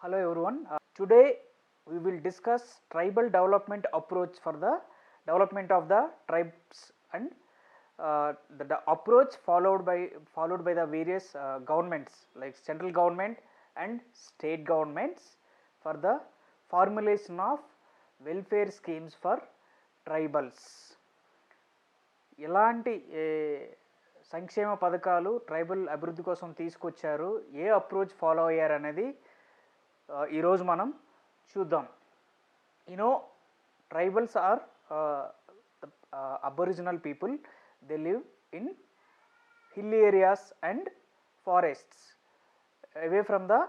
Hello everyone. Today we will discuss tribal development approach for the development of the tribes and the approach followed by the various governments like central government and state governments for the formulation of welfare schemes for tribals. ఎలాంటి సంక్షేమ పథకాలు tribal అభివృద్ధి కోసం తీసుకొచ్చారు, ఏ approach follow అయ్యారు అనేది ఈరోజు మనం చూద్దాం. Tribals are aboriginal people. They live in hill areas and forests, away from the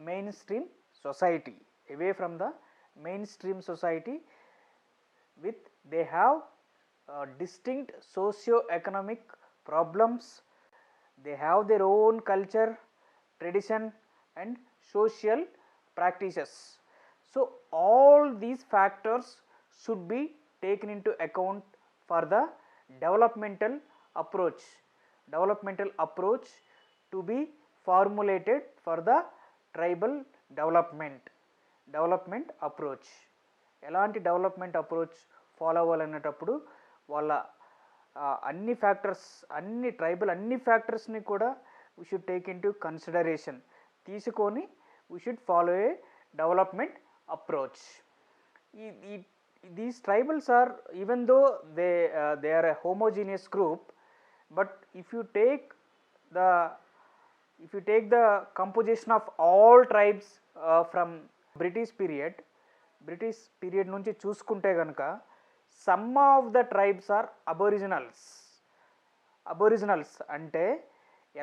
mainstream society, with they have distinct socio-economic problems. They have their own culture, tradition and social practices. So all these factors should be taken into account for the developmental approach to be formulated for the tribal development approach. ఎలాంటి development approach follow అవ్వాలనేటప్పుడు వాళ్ళ అన్ని ఫ్యాక్టర్స్ని కూడా we should take into consideration తీసుకొని we should follow a development approach. These tribals are, even though they are a homogeneous group, but if you take the composition of all tribes from British period నుంచి చూసుకుంటే కనుక some of the tribes are aboriginals అంటే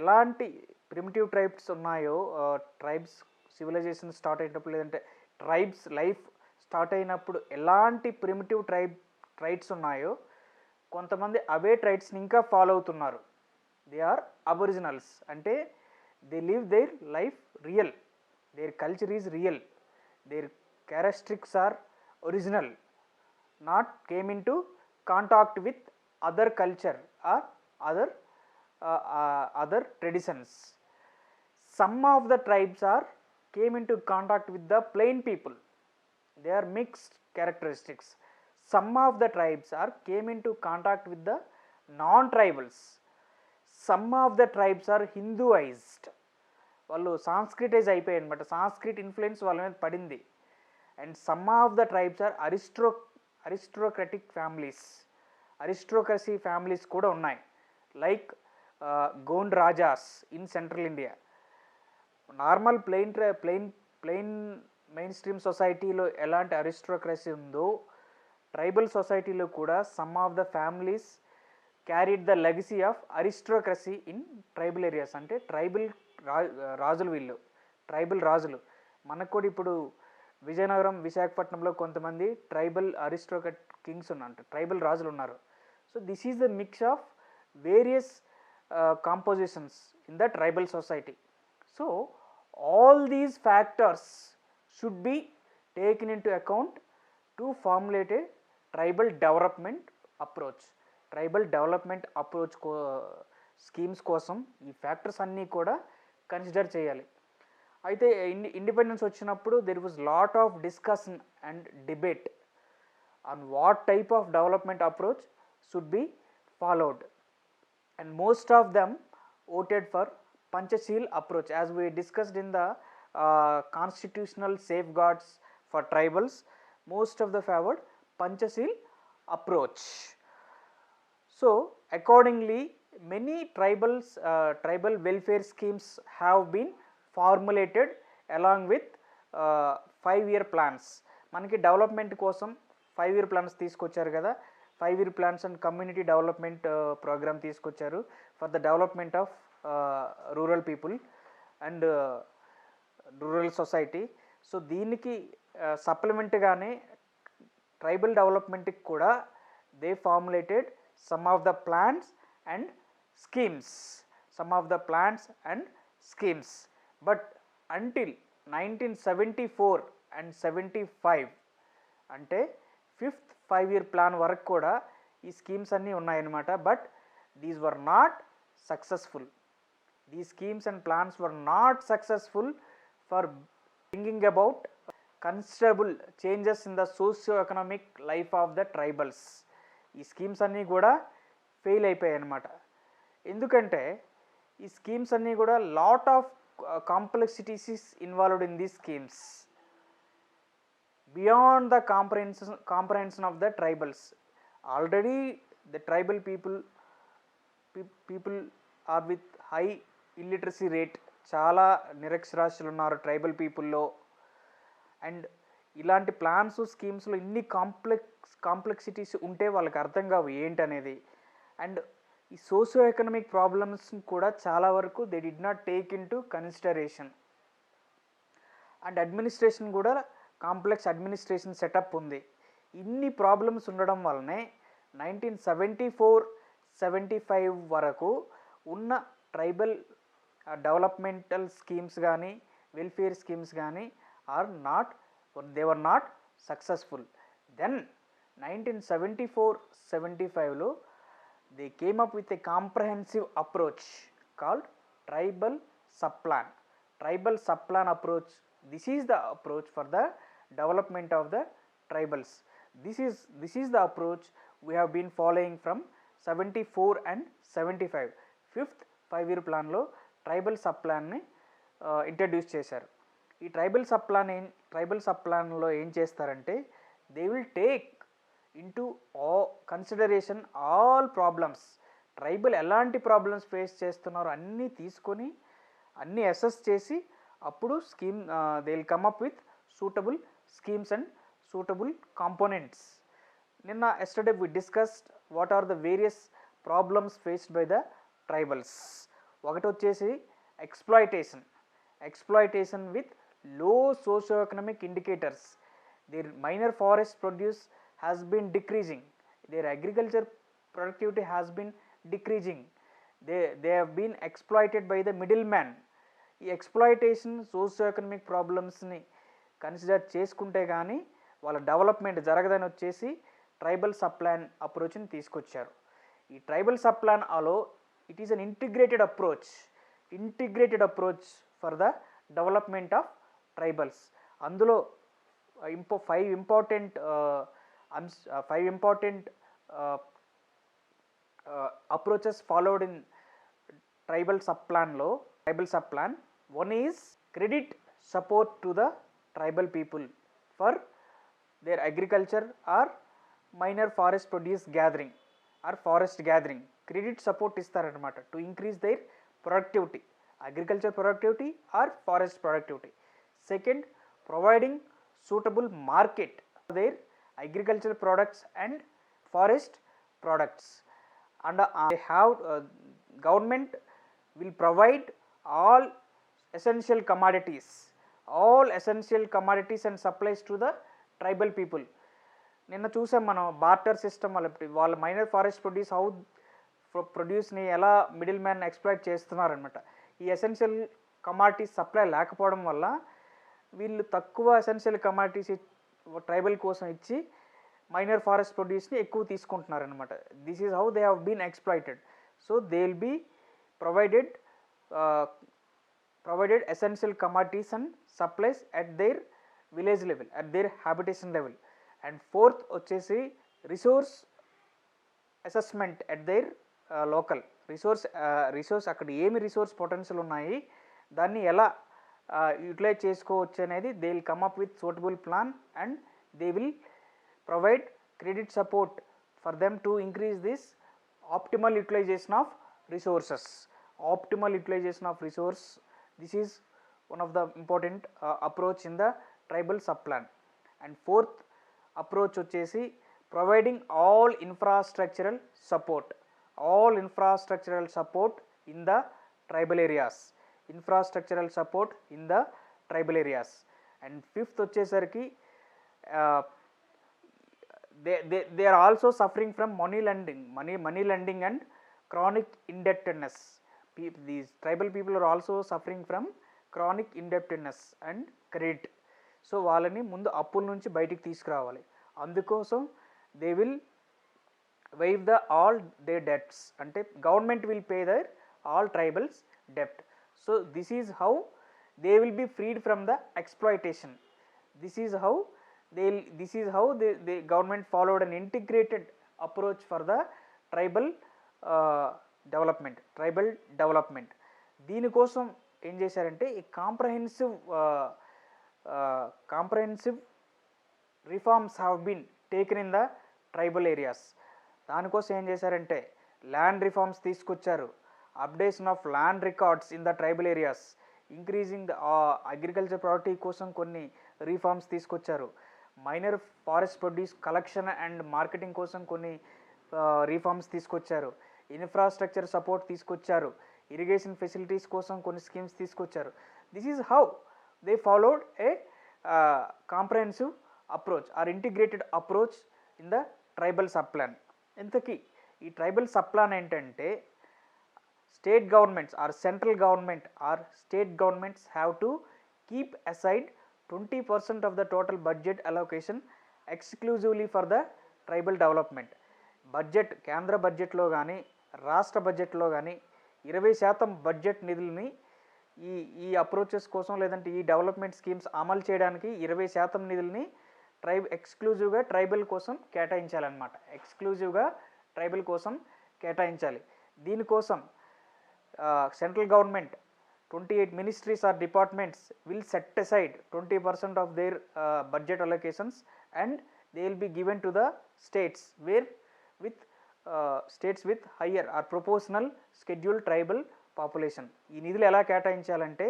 ఎలాంటి primitive tribes ఉన్నాయో, tribes civilisation start అయినప్పుడు లేదంటే tribes life start అయినప్పుడు ఎలాంటి ప్రిమిటివ్ ట్రైట్స్ ఉన్నాయో కొంతమంది అవే ట్రైట్స్ని ఇంకా ఫాలో అవుతున్నారు. దే ఆర్ అబొరిజినల్స్ అంటే they live their life real, their culture is real, their characteristics are original, not came into contact with other culture or other traditions. Some of the tribes came into contact with the plain people. They are mixed characteristics. Some of the tribes came into contact with the non-tribals. Some of the tribes are Hinduized. వాళ్ళు సాంస్క్రిటైజ్ అయిపోయాయి అనమాట, Sanskrit influence వాళ్ళ మీద పడింది. And some of the tribes are aristocracy families కూడా ఉన్నాయి, like Gond rajas in central India. Normal plain mainstream సొసైటీలో ఎలాంటి అరిస్ట్రోక్రసీ ఉందో ట్రైబల్ సొసైటీలో కూడా some of the families carried the legacy of aristocracy in tribal areas. అంటే ట్రైబల్ రాజులు మనకు కూడా ఇప్పుడు విజయనగరం, విశాఖపట్నంలో కొంతమంది ట్రైబల్ అరిస్ట్రోక్రట్ కింగ్స్ ఉన్నారు, ట్రైబల్ రాజులు ఉన్నారు. So this is the mix of various compositions in the tribal society. So all these factors should be taken into account to formulate a tribal development approach schemes కోసం ఈ factors అన్నీ కూడా consider చేయాలి. అయితే independence వచ్చినప్పుడు there was lot of discussion and debate on what type of development approach should be followed, and most of them voted for Panchasheel approach. As we discussed in the constitutional safeguards for tribals, most of the favored Panchasheel approach. So accordingly many tribal welfare schemes have been formulated along with 5-year plans. మనకి డెవలప్మెంట్ కోసం 5-year plans తీసుకొచ్చారు కదా, 5-year plans and community development programme తీసుకొచ్చారు for the development of rural people and rural society. So దీనికి సప్లిమెంట్గానే tribal డెవలప్మెంట్కి కూడా they formulated some of the plans and schemes. But until 1974 and 75 అంటే 5th 5-year ప్లాన్ వరకు కూడా ఈ schemes అన్నీ ఉన్నాయన్నమాట. But these were not successful. These schemes and plans were not successful for bringing about considerable changes in the socio-economic life of the tribals. ఈ schemes అన్నీ కూడా fail అయిపోయాయి అన్నమాట. ఎందుకంటే ఈ స్కీమ్స్ అన్నీ కూడా lot of complexities is involved in these schemes beyond the comprehension of the tribals. Already the tribal people are with high illiteracy rate. చాలా నిరక్షరాస్యులు ఉన్నారు ట్రైబల్ పీపుల్లో. అండ్ ఇలాంటి ప్లాన్స్ స్కీమ్స్లో ఇన్ని కాంప్లెక్సిటీస్ ఉంటే వాళ్ళకి అర్థం కావు ఏంటనేది. అండ్ ఈ సోషియో ఎకనామిక్ ప్రాబ్లమ్స్ కూడా చాలా వరకు they did not take into consideration. And administration కూడా కాంప్లెక్స్ అడ్మినిస్ట్రేషన్ సెటప్ ఉంది. ఇన్ని ప్రాబ్లమ్స్ ఉండడం వల్లనే 1974-75 వరకు ఉన్న ట్రైబల్ డెవలప్మెంటల్ స్కీమ్స్ కానీ వెల్ఫేర్ స్కీమ్స్ కానీ they were not successful. Then 1974-75లో they came up with a comprehensive approach called tribal subplan. Tribal subplan approach, this is the approach for the development of the tribals. This is the approach we have been following from 74 and 75. Fifth 5-year ప్లాన్లో tribal sub ప్లాన్ని introduce చేశారు. ఈ tribal sub ప్లాన్లో ఏం చేస్తారంటే they will take into consideration all problems. Tribal ఎలాంటి problems face చేస్తున్నారో అన్నీ తీసుకొని అన్నీ అసెస్ చేసి అప్పుడు they will come up with suitable schemes and suitable components. నిన్న yesterday we discussed what are the various problems faced by the tribals. ఒకటి వచ్చేసి exploitation with low socio-economic indicators. Their minor forest produce has been decreasing. Their agriculture productivity has been decreasing. They have been exploited by the middleman. ఈ exploitation socio-economic ప్రాబ్లమ్స్ని consider చేసుకుంటే కానీ వాళ్ళ development జరగదని వచ్చేసి tribal sub plan అప్రోచ్ని తీసుకొచ్చారు. ఈ tribal sub plan also it is an integrated approach for the development of tribals. అందులో 5 important approaches followed in tribal sub plan. One is credit support to the tribal people for their agriculture or minor forest produce gathering or forest gathering. Credit support ఇస్తారనమాట to increase their productivity, agriculture productivity or forest productivity. Second, providing suitable market for their agricultural products and forest products. And they have government will provide all essential commodities and supplies to the tribal people. నిన్న చూసాం మనం barter system వాళ్ళ minor forest ప్రొడ్యూస్ని ఎలా middle man exploit చేస్తున్నారనమాట. ఈ essential commodities supply లేకపోవడం వల్ల వీళ్ళు తక్కువ ఎసెన్షియల్ కమాడిటీస్ ట్రైబల్ కోసం ఇచ్చి మైనర్ ఫారెస్ట్ ప్రొడ్యూస్ని ఎక్కువ తీసుకుంటున్నారనమాట. This is how they have been exploited. So they will be provided essential commodities and supplies at their village level, at their habitation level. And fourth వచ్చేసి resource assessment at their local. Resource అక్కడ ఏమి resource potential ఉన్నాయి, దాన్ని ఎలా utilise చేసుకోవచ్చు అనేది they will come up with suitable plan and they will provide credit support for them to increase this optimal utilisation of resources. This is one of the important approach in the tribal sub plan. And fourth approach వచ్చేసి providing all infrastructural support in the tribal areas. And fifth వచ్చేసరికి they are also suffering from money lending and chronic indebtedness. These tribal people are also suffering from chronic indebtedness and credit. So వాళ్ళని ముందు అప్పుల నుంచి బయటికి తీసుకురావాలి. అందుకోసం they will waive all their debts, ante government will pay their all tribals debt. So this is how they will be freed from the exploitation. This is how the government followed an integrated approach for the tribal development. దీనికోసం ఏం చేశారంటే ఈ comprehensive reforms have been taken in the tribal areas. దానికోసం ఏం చేశారంటే land reforms తీసుకొచ్చారు, updation of land records in the tribal areas, increasing the agriculture product కోసం కొన్ని రిఫార్మ్స్ తీసుకొచ్చారు, minor forest produce collection and marketing కోసం కొన్ని రిఫార్మ్స్ తీసుకొచ్చారు, ఇన్ఫ్రాస్ట్రక్చర్ సపోర్ట్ తీసుకొచ్చారు, ఇరిగేషన్ ఫెసిలిటీస్ కోసం కొన్ని స్కీమ్స్ తీసుకొచ్చారు. This is how they followed a comprehensive approach or integrated approach in the tribal sub plan. ఇంతకీ ఈ ట్రైబల్ సబ్ ప్లాన్ ఏంటంటే state governments or central government or state governments have to keep aside 20% of the total budget allocation exclusively for the tribal development. Budget కేంద్ర బడ్జెట్లో కానీ రాష్ట్ర బడ్జెట్లో కానీ 20% budget నిధులని ఈ అప్రోచెస్ కోసం లేదంటే ఈ డెవలప్మెంట్ స్కీమ్స్ అమలు చేయడానికి 20% నిధులని ఎక్స్క్లూజివ్గా ట్రైబల్ కోసం కేటాయించాలన్నమాట. ఎక్స్క్లూజివ్గా ట్రైబల్ కోసం కేటాయించాలి. దీనికోసం central government 28 ministries or departments will set aside 20% of their budget allocations and they will be given to the states with higher or proportional scheduled tribal population. ఈ నిధులు ఎలా కేటాయించాలంటే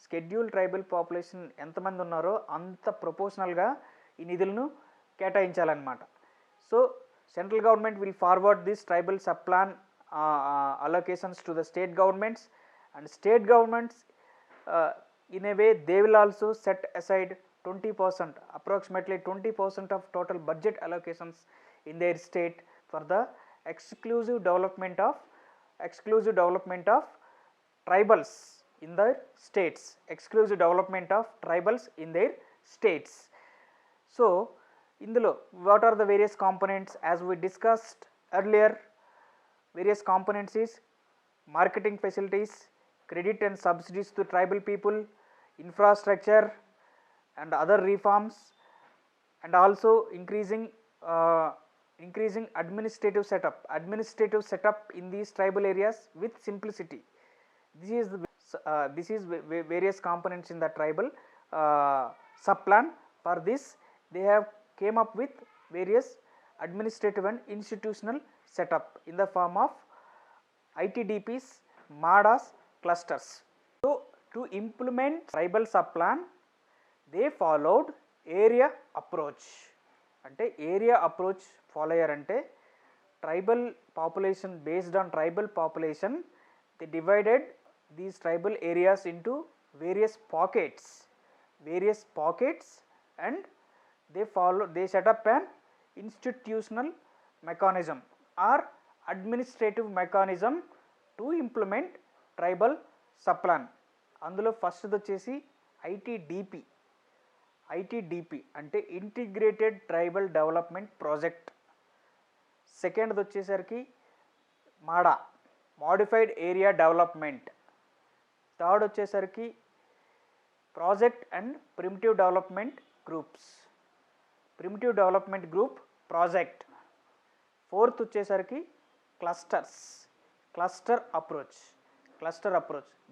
షెడ్యూల్ ట్రైబల్ పాపులేషన్ ఎంతమంది ఉన్నారో అంత ప్రపోర్షనల్గా ఈ నిధులను కేటాయించాలన్నమాట. So central government will forward this tribal sub plan allocations to the state governments, and state governments in a way they will also set aside 20%, approximately 20% of total budget allocations in their state for the exclusive development of tribals in their states, exclusive development of tribals in their states. So indulo what are the various components? As we discussed earlier, various components is marketing facilities, credit and subsidies to tribal people, infrastructure and other reforms, and also increasing administrative setup in these tribal areas with simplicity. This is various components in the tribal sub plan. For this they have came up with various administrative and institutional setup in the form of ITDPs, MADAs, clusters. So to implement tribal sub plan they followed area approach. అంటే area approach follow అయ్యారంటే tribal population based on tribal population they divided these tribal areas into various pockets and they set up an institutional mechanism or administrative mechanism to implement tribal sub plan. అందులో ఫస్ట్ది వచ్చేసి ITDP అంటే integrated tribal development project. సెకండ్ది వచ్చేసరికి modified area development. Third వచ్చేసరికి project and primitive development group project. Fourth వచ్చేసరికి cluster approach.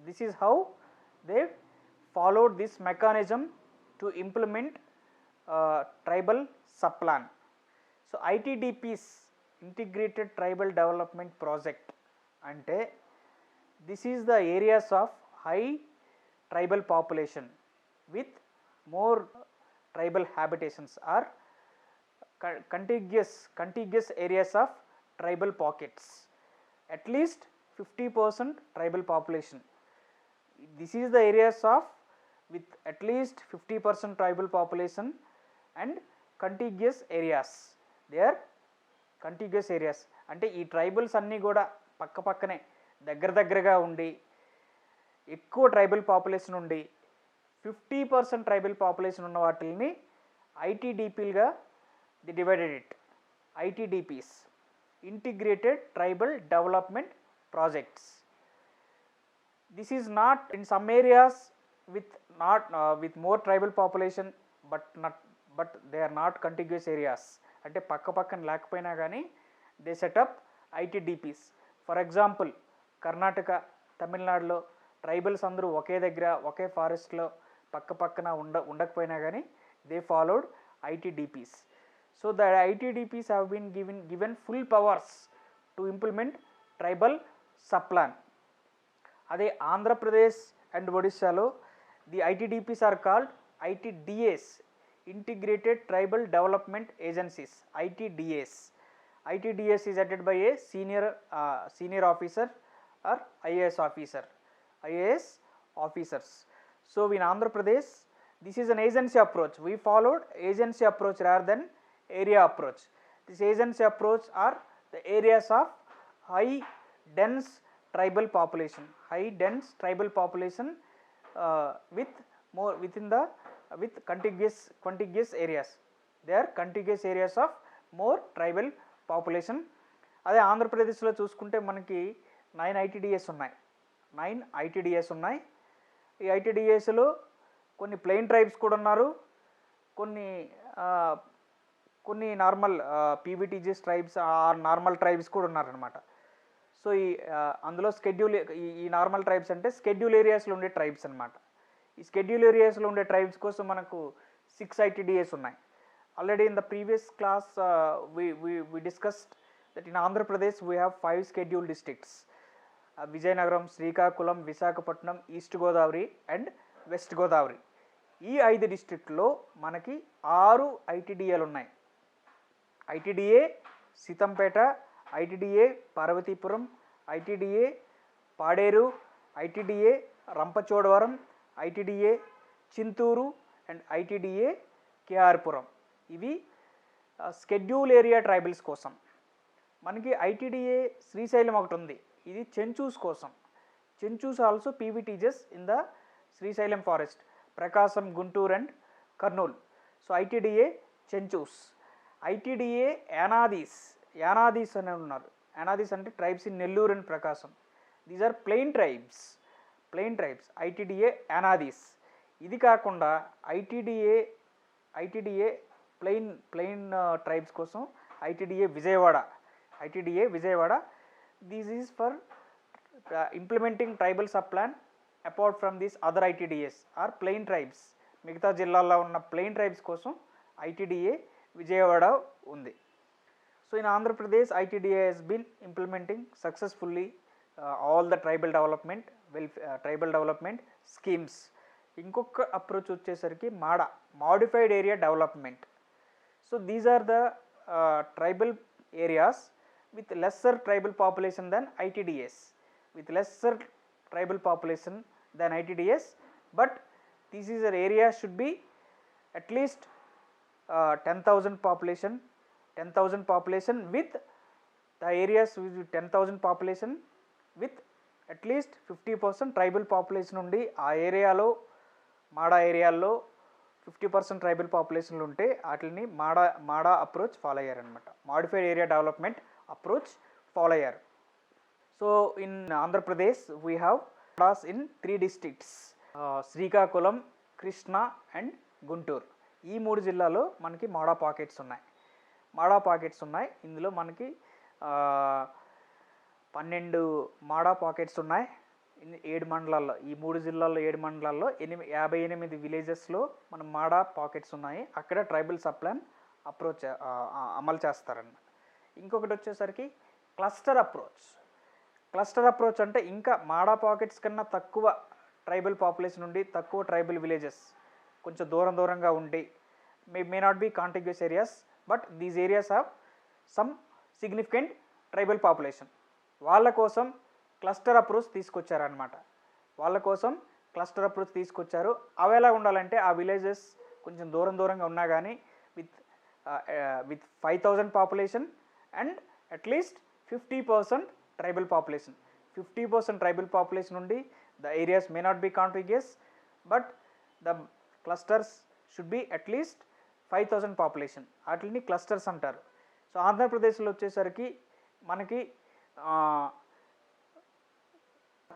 This is how they followed this mechanism to implement tribal sub plan. So ITDPs integrated tribal development project అంటే this is the areas of high tribal population with more tribal habitations or contiguous areas of tribal pockets, at least 50% tribal population. This is the areas of with at least 50% tribal population and contiguous areas. They are contiguous areas అంటే ఈ tribals అన్నీ కూడా పక్కనే దగ్గరగా ఉండి ఎక్కువ tribal population ఉండి 50% tribal population ఉన్న వాటిని ఐటీడీపీలుగా the divided it. ITDPs integrated tribal development projects. This is not in some areas with not with more tribal population but they are not contiguous areas, అంటే పక్క పక్కన లేకపోయినా కానీ they setup ITDPs. For example Karnataka, తమిళనాడులో tribals అందరూ ఒకే దగ్గర ఒకే ఫారెస్ట్లో పక్క పక్కన ఉండకపోయినా కానీ they followed ITDPs. So the ITDPs have been given full powers to implement tribal subplan. అదే ఆంధ్రప్రదేశ్ అండ్ ఒడిస్సాలో the ITDPs are called ITDAs, integrated tribal development agencies. ITDAs is headed by a senior officer or IAS officers. So in Andhra Pradesh, this is an agency approach. We followed agency approach rather than area approach. This agency approach are the areas of high dense tribal population with contiguous areas. They are contiguous areas of more tribal population. అదే ఆంధ్రప్రదేశ్లో చూసుకుంటే మనకి 9 ITDAs ఉన్నాయి. ఈ ITDAస్లో కొన్ని plain tribes కూడా ఉన్నారు, కొన్ని normal PVTGs tribes normal tribes కూడా ఉన్నారనమాట. సో అందులో ఈ నార్మల్ ట్రైబ్స్ అంటే స్కెడ్యూల్ ఏరియాస్లో ఉండే ట్రైబ్స్ అనమాట. ఈ స్కెడ్యూల్ ఏరియాస్లో ఉండే ట్రైబ్స్ కోసం మనకు 6 ITDAs ఉన్నాయి. Already in the previous class we discussed that in Andhra Pradesh we have 5 scheduled districts: Vijayanagaram, Srikakulam, Visakhapatnam, East Godavari and West Godavari. ఈ 5 డిస్ట్రిక్ట్లో మనకి 6 ITDAలు ఉన్నాయి. ITDA Seethampeta, ITDA Parvathipuram, ITDA Paderu, ITDA Rampachodavaram, ITDA Chintur and ITDA KR Puram. ఇవి schedule area tribals కోసం. మనకి ITDA Srisailam ఒకటి ఉంది, ఇది చెంచూస్ కోసం. Chenchus also PVTGs in the Srisailam forest, Prakasam, Guntur and Kurnool. So ITDA Chenchus. ITDA Yanadis అని ఉన్నారు. యానాదీస్ అంటే tribes in Nellore and Prakasam. These are plain tribes ITDA Yanadis. ఇది కాకుండా ITDA ప్లెయిన్ ట్రైబ్స్ కోసం ITDA Vijayawada. This is for implementing tribal sub plan. Apart from these other ITDAs are plain tribes. మిగతా జిల్లాల్లో ఉన్న plain tribes కోసం ITDA విజయవాడ ఉంది. So in Andhra Pradesh ITDA has been implementing successfully all the tribal development schemes. ఇంకొక approach వచ్చేసరికి modified area development. So these are the tribal areas with lesser tribal population than ITDAs, but this is an area should be at least 10,000 population with the areas with 10,000 population with at least 50% tribal population ఉండి ఆ ఏరియాలో ఏరియాల్లో 50% tribal పాపులేషన్లు ఉంటే వాటిని MADA approach follow అయ్యారనమాట. Modified area development approach follow అయ్యారు. So in Andhra Pradesh we have MADAs in 3 districts: Srikakulam, Krishna and Guntur. ఈ 3 జిల్లాలో మనకి మాడా పాకెట్స్ ఉన్నాయి. ఇందులో మనకి 12 మాడా పాకెట్స్ ఉన్నాయి 7 మండలాల్లో. ఈ 3 జిల్లాల్లో 7 మండలాల్లో 58 విలేజెస్లో మన మాడా పాకెట్స్ ఉన్నాయి. అక్కడ ట్రైబల్ సబ్ ప్లాన్ అప్రోచ్ అమలు చేస్తారన్నమాట. ఇంకొకటి వచ్చేసరికి క్లస్టర్ అప్రోచ్ అంటే ఇంకా మాడా పాకెట్స్ కన్నా తక్కువ ట్రైబల్ పాపులేషన్ ఉండి తక్కువ ట్రైబల్ విలేజెస్ కొంచెం దూరంగా ఉండి may not be contiguous areas, but these areas have some significant tribal population. వాళ్ళ కోసం క్లస్టర్ అప్రోచ్ తీసుకొచ్చారు. అవి ఎలా ఉండాలంటే ఆ విలేజెస్ కొంచెం దూరంగా ఉన్నా కానీ with 5,000 population and at least 50% tribal population. 50% tribal population ఉండి the areas may not be contiguous, but the clusters should be at least 5,000 population. వాటిని క్లస్టర్స్ అంటారు. సో ఆంధ్రప్రదేశ్లో వచ్చేసరికి మనకి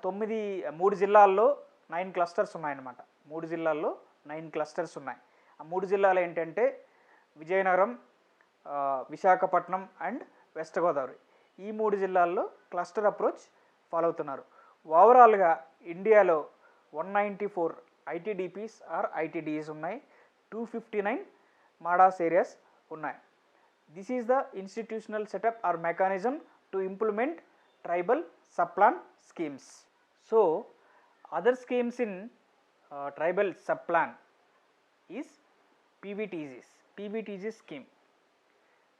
3 జిల్లాల్లో 9 క్లస్టర్స్ ఉన్నాయన్నమాట. 3 జిల్లాల్లో 9 క్లస్టర్స్ ఉన్నాయి. ఆ 3 జిల్లాలు ఏంటంటే విజయనగరం, విశాఖపట్నం అండ్ వెస్ట్ గోదావరి. ఈ 3 జిల్లాల్లో క్లస్టర్ అప్రోచ్ ఫాలో అవుతున్నారు. ఓవరాల్గా ఇండియాలో 194 ఐటీడీపీస్ ఆర్ ఐటీడీఈస్ ఉన్నాయి, 259 మాడాస్ ఏరియాస్ ఉన్నాయి. This is the institutional setup or mechanism to implement tribal sub plan schemes. So other schemes in tribal subplan is PVTGs. PVTG scheme.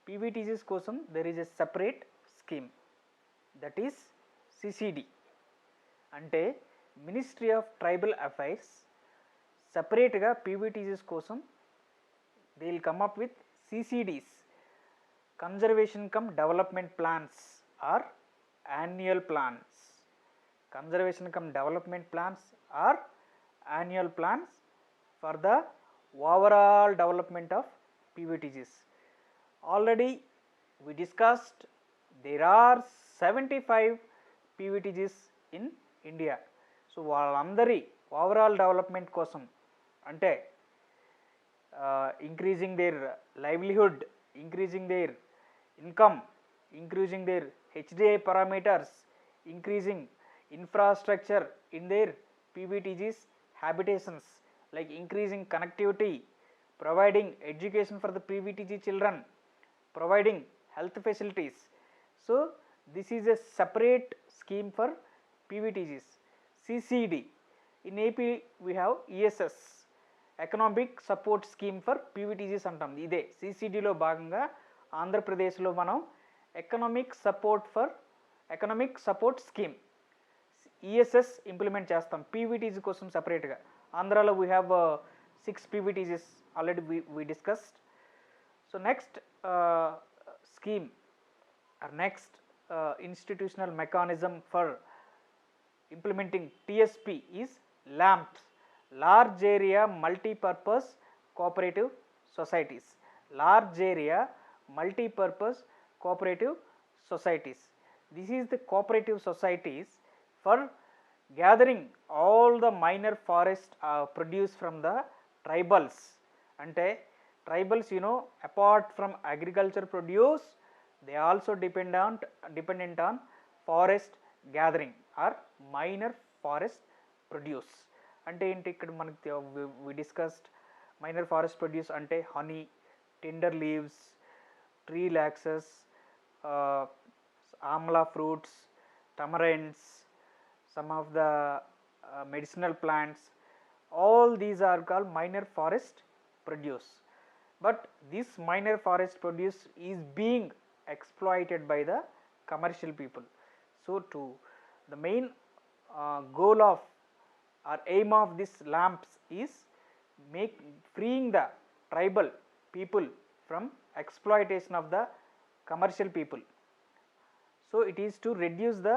PVTGs కోసం there is a separate scheme, that is CCD. అంటే ministry of tribal affairs సపరేట్గా PVTGs కోసం they will come up with CCDs, conservation cum development plans or annual plans. Conservation cum development plans are annual plans for the overall development of PVTGs. Already we discussed there are 75 PVTGs in India. So వాళ్ళందరి overall development కోసం అంటే increasing their livelihood, increasing their income, increasing their HDI parameters, increasing infrastructure in their PVTGs habitations, like increasing connectivity, providing education for the PVTG children, providing health facilities. So this is a separate scheme for PVTGs. CCD, in AP we have ESS, economic support scheme for PVTGs అంటాం. ఇదే CCDలో భాగంగా ఆంధ్రప్రదేశ్లో మనం economic support scheme ESS implement చేస్తాం PVTG కోసం సపరేట్గా. ఆంధ్రాలో we have 6 PVTGs already we discussed. So next scheme or next institutional mechanism for implementing TSP is LAMPS, large area multipurpose cooperative societies. Large area multi-purpose cooperative societies. This is the cooperative societies for gathering all the minor forest produce from the tribals. Ante tribals, you know, apart from agriculture produce, they also dependent on forest gathering or minor forest produce. Ante enti ikkada manaki we discussed minor forest produce ante honey, tender leaves, tree laxes, amla fruits, tamarinds, some of the medicinal plants, all these are called minor forest produce. But this minor forest produce is being exploited by the commercial people. So to the main goal of or aim of this LAMPS is freeing the tribal people from exploitation of the commercial people. So it is to reduce the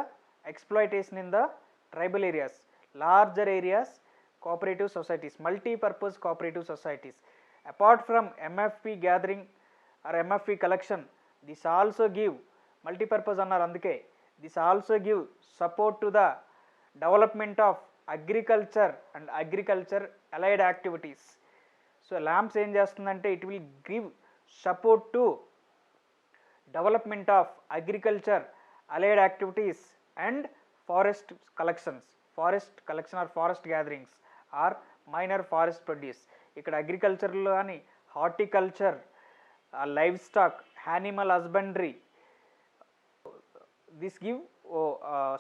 exploitation in the tribal areas, larger areas, cooperative societies, multi-purpose cooperative societies. Apart from MFP gathering or MFP collection, this also give multi-purpose annar anduke, this also give support to the development of agriculture and agriculture allied activities. So LAMPS em chestundante it will give support to development of agriculture allied activities and forest collection or forest gatherings or minor forest produce. ఇక్కడ అగ్రికల్చర్లో కానీ horticulture, live stock, animal husbandry, this give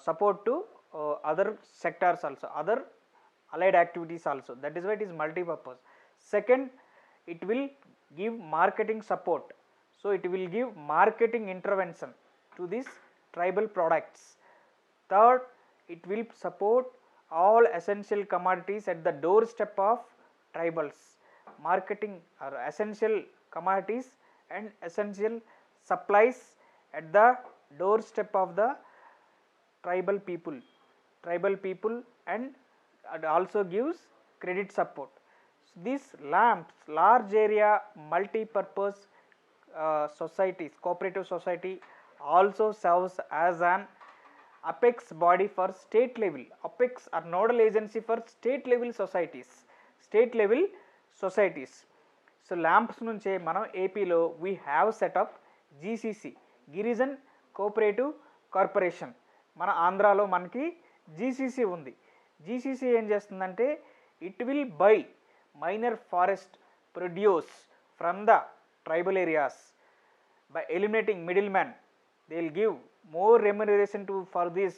support to other sectors also, other allied activities also. That is why it is multi-purpose. Second, it will give marketing support. So it will give marketing intervention to these tribal products. Third, it will support all essential commodities at the doorstep of tribals. Marketing or essential commodities and essential supplies at the doorstep of the tribal people and it also gives credit support. So these LAMPS, large area multi-purpose societies, cooperative society, also serves as an apex body for state level. Apex or nodal agency for state level societies. State level societies. So LAMPS నుంచే మనం ఏపీలో we have setup GCC, Girijan cooperative corporation. మన ఆంధ్రాలో మనకి GCC ఉంది. GCC ఏం చేస్తుందంటే it will buy minor forest produce from the tribal areas by eliminating middlemen. They will give more remuneration for this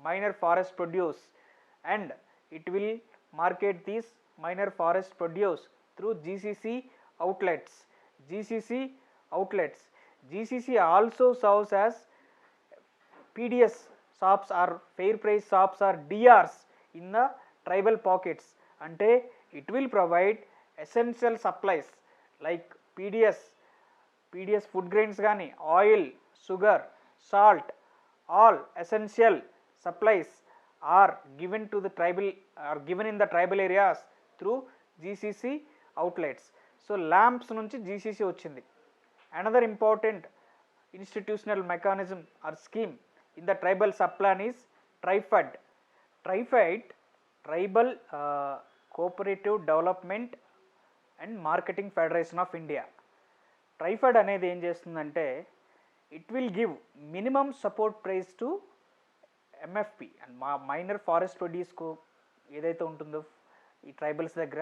minor forest produce, and it will market these minor forest produce through GCC outlets. GCC also serves as PDS shops or fair price shops or DRs in the tribal pockets. Ante it will provide essential supplies like PDS food grains కానీ, oil, sugar, salt, all essential supplies are given to the tribal, are given in the tribal areas through GCC outlets. So LAMPS నుంచి GCC వచ్చింది. Another important institutional mechanism or scheme in the tribal sub plan is TRIFED. Tribal cooperative development and marketing federation of India. TRIFED అనేది ఏం చేస్తుందంటే it will give minimum support price to MFP and minor forest ప్రొడ్యూస్కు ఏదైతే ఉంటుందో ఈ tribals దగ్గర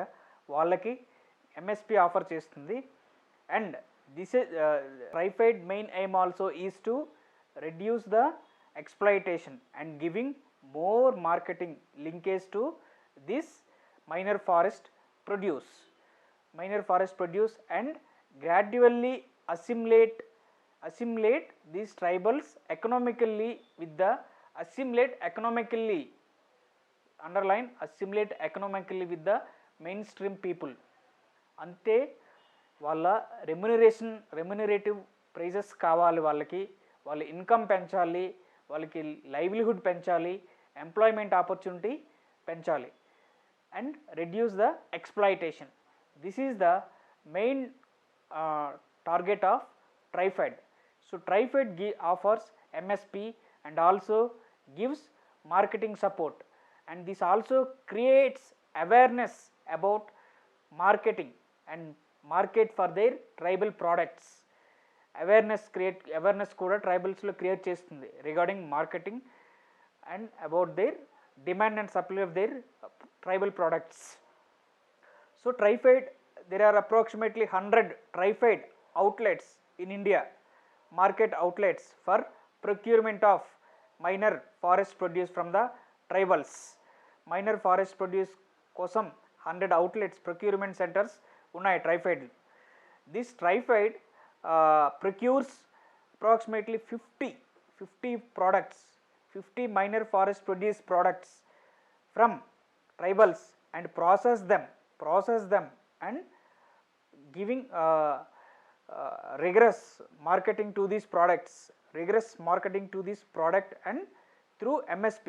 వాళ్ళకి MSP offer చేస్తుంది. And this is TRIFED main aim also is to reduce the exploitation and giving more marketing linkage to this minor forest produce and gradually assimilate these tribals economically with the assimilate economically with the mainstream people. అంతే వాళ్ళ remunerative prices కావాలి, వాళ్ళ income పెంచాలి, వాళ్ళకి livelihood పెంచాలి, employment opportunity పెంచాలి and reduce the exploitation. This is the main target of TriFed. So TriFed offers MSP and also gives marketing support, and this also creates awareness about marketing and market for their tribal products. awareness kuda tribals lo create chestundi regarding marketing and about their demand and supply of their tribal products. So TriFed, there are approximately 100 TriFed outlets in India, market outlets for procurement of minor forest produce from the tribals. Minor forest produce kosam 100 outlets, procurement centers unnai TriFed. This TriFed procures approximately 50 products, 50 minor forest produce products from tribals and process them and giving rigorous marketing to these products, and through MSP,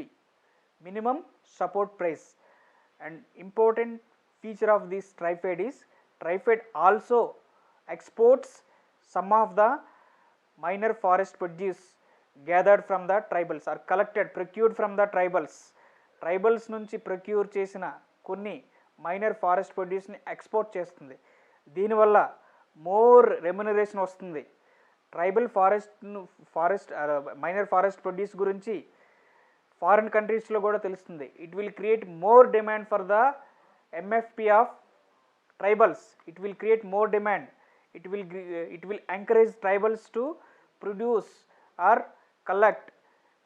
minimum support price. And important feature of this TriFed is TriFed also exports some of the minor forest produce gathered from the tribals or procured from the tribals నుంచి procure చేసిన కొన్ని minor forest ప్రొడ్యూస్ని export చేస్తుంది. దీనివల్ల more remuneration వస్తుంది. Tribal minor forest produce గురించి foreign కంట్రీస్లో కూడా తెలుస్తుంది. It will create more demand for the MFP of tribals. It will create more demand. It will encourage tribals to produce are collect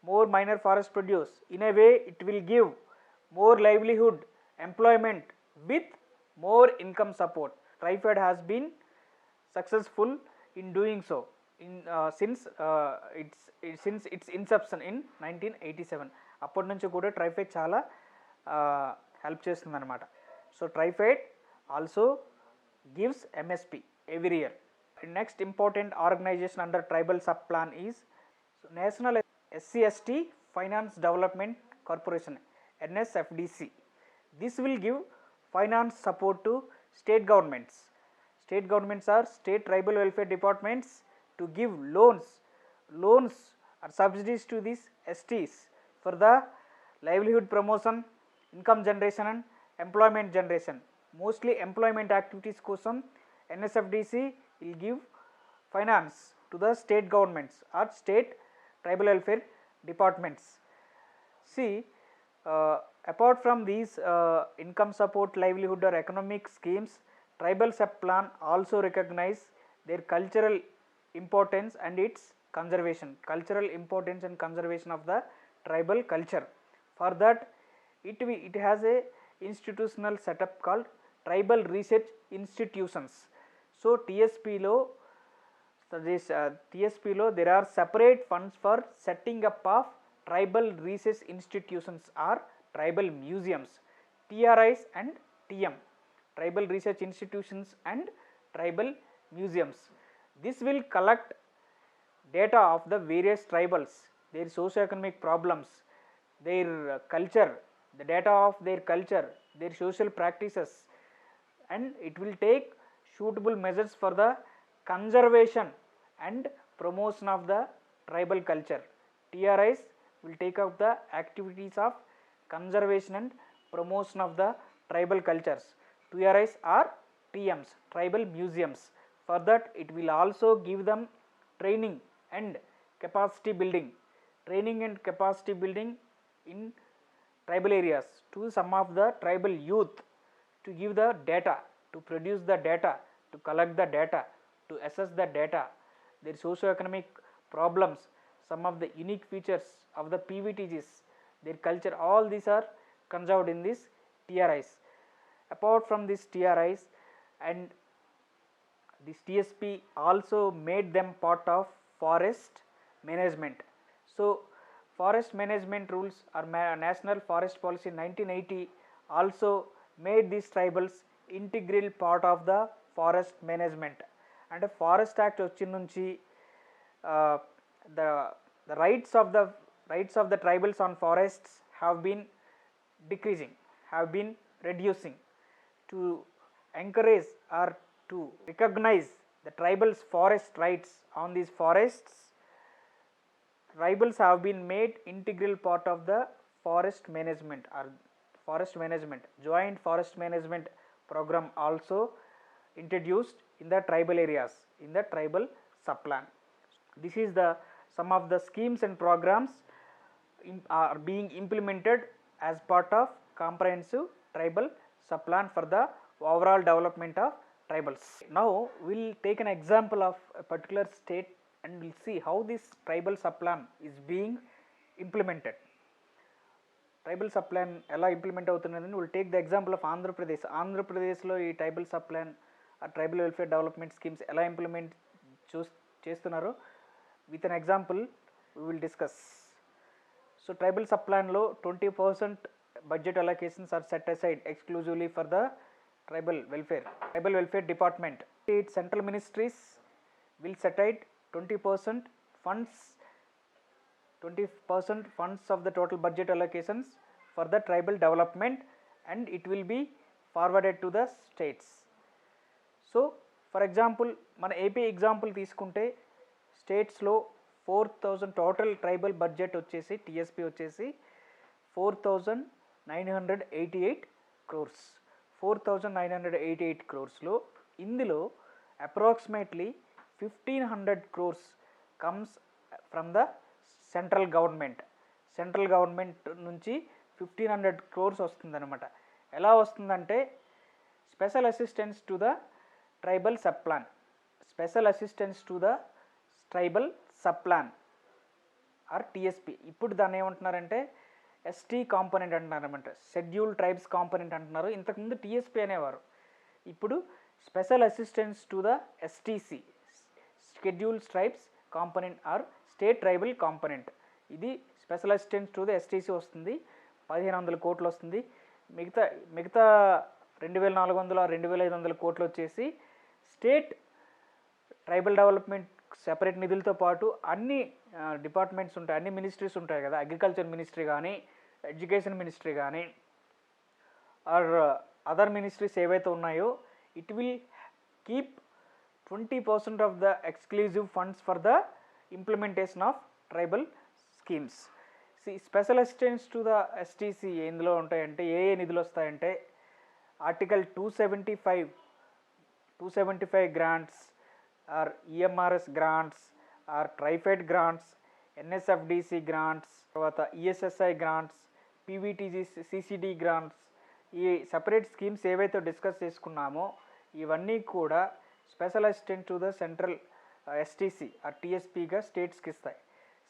more minor forest produce. In a way, it will give more livelihood, employment with more income support. TriFed has been successful in doing so since its inception in 1987. అప్పటి నుంచి కూడా TriFed చాలా help చేస్తుంది అనమాట. So TriFed also gives MSP every year. Next important organization under tribal sub plan is National SC/ST Finance Development Corporation, NSFDC. This will give finance support to state governments. State governments are state tribal welfare departments to give loans or subsidies to these STs for the livelihood promotion, income generation and employment generation. Mostly employment activities కోసం NSFDC will give finance to the state governments or state tribal welfare departments. See, apart from these income support, livelihood or economic schemes, tribal sub-plan also recognize their cultural importance and its conservation, cultural importance and conservation of the tribal culture. For that, it has a institutional setup called tribal research institutions. So TSP lo there are separate funds for setting up of tribal research institutions or tribal museums, TRIs and TM, tribal research institutions and tribal museums. This will collect data of the various tribals, their socio-economic problems, their culture, the data of their culture, their social practices, and it will take suitable measures for the conservation and promotion of the tribal culture. TRIs will take up the activities of conservation and promotion of the tribal cultures. TRIs are TMs, tribal museums. For that, it will also give them training and capacity building in tribal areas to some of the tribal youth, to give the data, to produce the data, to collect the data, to assess the data, their socio-economic problems, some of the unique features of the PVTGs, their culture, all these are conserved in these TRIs. Apart from these TRIs, and this TSP also made them part of forest management. So forest management rules or National Forest Policy 1980 also made these tribals integral part of the forest management. And Forest Act వచ్చి నుంచి the rights of the tribals on forests have been decreasing, have been reducing. To encourage or to recognize the tribals forest rights on these forests, tribals have been made integral part of the forest management or joint forest management program also introduced in the tribal areas, in the tribal sub-plan. This is the some of the schemes and programs are being implemented as part of comprehensive tribal sub-plan for the overall development of tribals. Now we will take an example of a particular state and we will see how this tribal sub-plan is being implemented. Tribal sub-plan ఎలా implement అవుతున్నదని will take the example of Andhra Pradesh. ఆంధ్రప్రదేశ్లో ఈ tribal subplan ఆ tribal welfare development schemes ఎలా implement చేస్తున్నారో with an example we will discuss. So tribal sub-plan లో 20% budget allocations are set aside exclusively for the tribal welfare department. Its central ministries will set aside 20% funds of the total budget allocations for the tribal development, and it will be forwarded to the states. So for example మన AP example తీసుకుంటే స్టేట్స్లో 4,000 total tribal budget వచ్చేసి TSP వచ్చేసి 4,988 crores. 4,988 crores-లో ఇందులో approximately 1,500 crores comes from the central government నుంచి 1,500 crores వస్తుందన్నమాట. ఎలా వస్తుందంటే special assistance to the tribal subplan, or TSP. ఇప్పుడు దాన్ని ఏమంటున్నారంటే ఎస్టీ కాంపోనెంట్ అంటున్నారన్నమాట, షెడ్యూల్ ట్రైబ్స్ కాంపోనెంట్ అంటున్నారు. ఇంతకుముందు టీఎస్పీ అనేవారు, ఇప్పుడు special assistance to the STC, schedule tribes component or state tribal component. ఇది special assistance to the STC వస్తుంది, 1,500 కోట్లు వస్తుంది. మిగతా 2,400 2,500 కోట్లు వచ్చేసి స్టేట్ ట్రైబల్ డెవలప్మెంట్ సెపరేట్ నిధులతో పాటు అన్ని డిపార్ట్మెంట్స్ ఉంటాయి, అన్ని మినిస్ట్రీస్ ఉంటాయి కదా, అగ్రికల్చర్ మినిస్ట్రీ కానీ, ఎడ్యుకేషన్ మినిస్ట్రీ కానీ, ఆర్ అదర్ మినిస్ట్రీస్ ఏవైతే ఉన్నాయో, it will keep 20% of the exclusive funds for the implementation of tribal schemes. Special assistance to the STC ఎందులో ఉంటాయంటే ఏ నిధులు వస్తాయంటే Article 275 grants or EMRS grants or TriFed grants, NSFDC grants, తర్వాత ESSI grants, PVTG CCD grants, ఈ separate schemes ఏవైతే discuss చేసుకున్నామో ఇవన్నీ కూడా special assistant to the central STC ఆ టీఎస్పీగా స్టేట్స్కి ఇస్తాయి.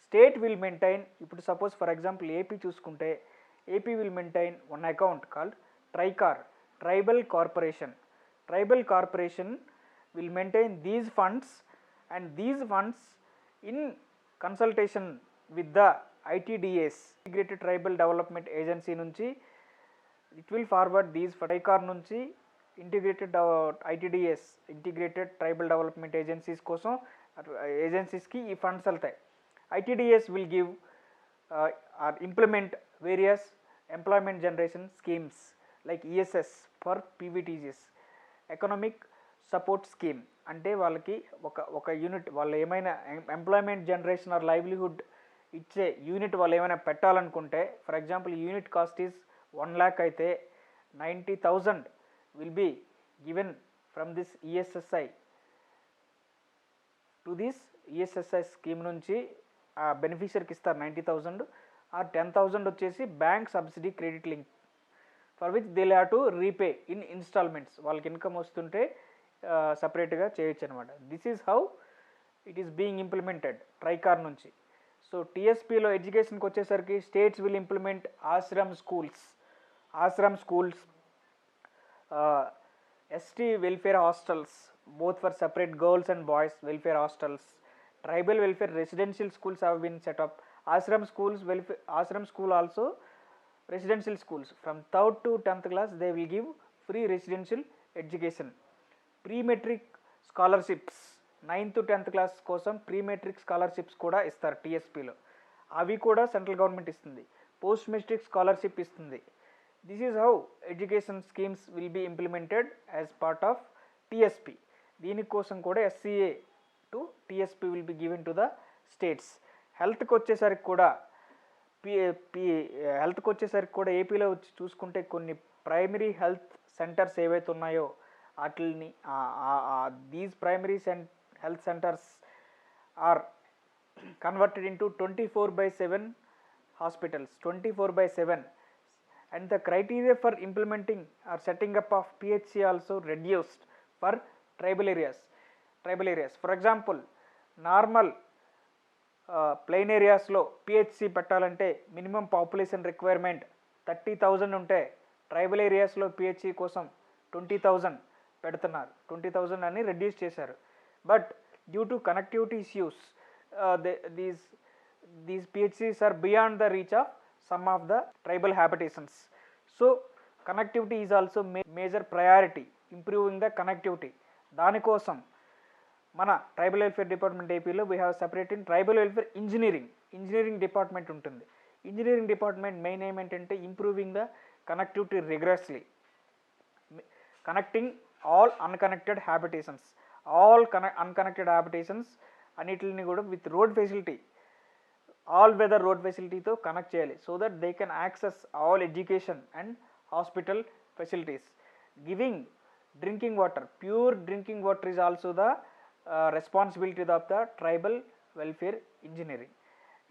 స్టేట్ విల్ మెయింటైన్, ఇప్పుడు సపోజ్ ఫర్ ఎగ్జాంపుల్ ఏపీ చూసుకుంటే AP will maintain one account called TRICOR, tribal corporation. Tribal corporation will maintain these funds, and these funds in consultation with the ITDAs, Integrated Tribal Development Agency నుంచి it will forward these TriCar నుంచి integrated ITDAs, integrated tribal development agencies కోసం ఏజెన్సీస్కి ఈ funds వెళ్తాయి. ITDAs will give or implement various employment generation schemes like ESS for PVTGs, economic support scheme. అంటే వాళ్ళకి ఒక unit వాళ్ళు ఏమైనా ఎంప్లాయ్మెంట్ జనరేషన్ ఆర్ లైవ్లీహుడ్ ఇచ్చే యూనిట్ వాళ్ళు ఏమైనా పెట్టాలనుకుంటే, for example unit cost is 1 lakh అయితే 90,000 will be given from this ESSI to this ESSI scheme నుంచి ఆ బెనిఫిషియర్కి ఇస్తారు 90,000, ఆర్ 10,000 వచ్చేసి bank subsidy credit link for which they have to repay in installments. వాళ్ళకి ఇన్కమ్ వస్తుంటే సపరేట్గా చేయొచ్చు అనమాట. This is how it is being implemented TRICOR నుంచి. సో టీఎస్పీలో ఎడ్యుకేషన్కి వచ్చేసరికి states will implement Ashram schools, ST welfare hostels both for separate girls and boys welfare hostels, tribal welfare residential schools have been set up, ashram school also residential schools. From 3rd to 10th class they will give free residential education. Pre-metric scholarships 9th to 10th class కోసం pre-metric scholarships కూడా ఇస్తారు టీఎస్పీలో, అవి కూడా central government ఇస్తుంది. Post matric scholarship ఇస్తుంది. This is how education schemes will be implemented as part of TSP. దీనికోసం కూడా SCA to TSP will be given to the states. హెల్త్కి వచ్చేసరికి కూడా ఏపీలో వచ్చి చూసుకుంటే కొన్ని ప్రైమరీ హెల్త్ సెంటర్స్ ఏవైతే ఉన్నాయో వాటిని these primary health centers are converted into 24/7 hospitals, 24/7, and the criteria for implementing or setting up of PHC also reduced for tribal areas. For example, normal plain areas లో PHC పెట్టాలంటే minimum population requirement 30,000 ఉంటే tribal ఏరియాస్లో PHC కోసం 20,000 పెడుతున్నారు. 20,000 అని reduce చేశారు. But due to connectivity issues these PHCs are beyond the reach of some of the tribal habitations. So connectivity is also major priority, improving the connectivity. దానికోసం మన tribal welfare department ఏపీలో we have separate in tribal welfare engineering department ఉంటుంది. Engineering department main ఏమేంటంటే improving the connectivity rigorously, connecting all unconnected habitations, unconnected habitations అన్నిటిని కూడా with road facility, all weather road ఫెసిలిటీతో connect చేయాలి. So that they can access all education and hospital facilities. Giving drinking water, pure drinking water is also the responsibility of the tribal welfare engineering.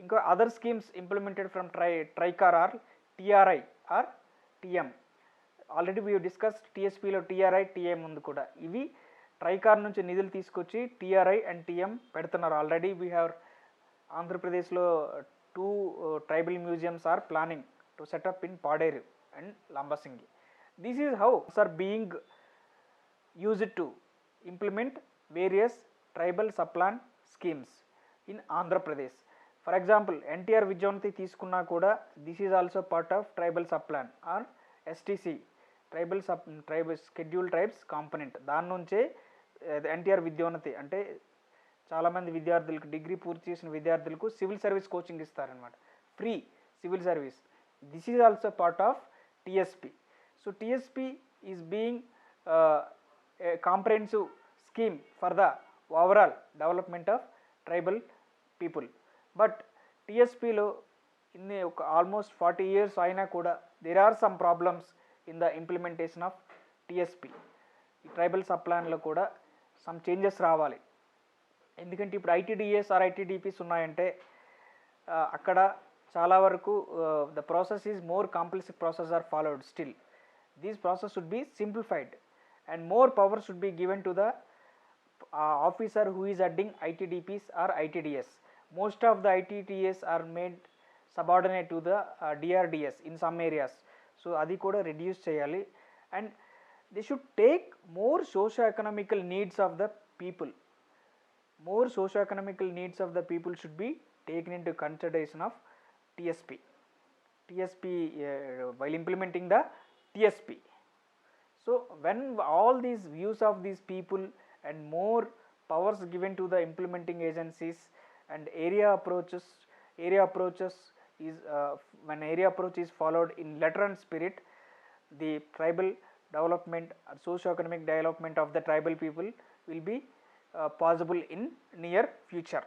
ఇంకా other schemes implemented from TRICOR or TRI or TM. Already we discuss టీఎస్పీలో TRI TM ఉంది కూడా. ఇవి TRICOR నుంచి నిధులు తీసుకొచ్చి TRI and TM పెడుతున్నారు. Already we have ఆంధ్రప్రదేశ్లో 2 tribal museums or planning to set up in Paderu and Lambasingi. This is how are being used to implement various tribal subplan schemes in Andhra Pradesh. For example NTR Vidyonnathi తీసుకున్నా కూడా this is also part of tribal subplan or STC, tribal schedule tribes component. దాని నుంచే ఎన్టీఆర్ విద్యోన్నతి అంటే చాలామంది విద్యార్థులకు, degree పూర్తి చేసిన విద్యార్థులకు సివిల్ సర్వీస్ కోచింగ్ ఇస్తారనమాట, free civil service. This is also part of tsp. So tsp is being a comprehensive scheme for the overall development of tribal people. But TSPలో ఇన్ని ఒక ఆల్మోస్ట్ 40 years అయినా కూడా there are some problems in the implementation of TSP, ఈ tribal sub ప్లాన్లో కూడా some changes రావాలి. ఎందుకంటే ఇప్పుడు ఐటీడీఎస్ ఆర్ ఐటీడీపీస్ ఉన్నాయంటే అక్కడ చాలా వరకు the process is more complex process or followed still. These process should be simplified and more power should be given to the officer who is adding ITDPs or ITDS. Most of the ITDS are made subordinate to the DRDS in some areas. So adi kuda reduce cheyali, and they should take more socio-economical needs of the people. More socio-economical needs of the people should be taken into consideration of TSP. While implementing the TSP. So when all these views of these people and more powers given to the implementing agencies and area approaches is when area approach is followed in letter and spirit, the tribal development or socio-economic development of the tribal people will be possible in near future.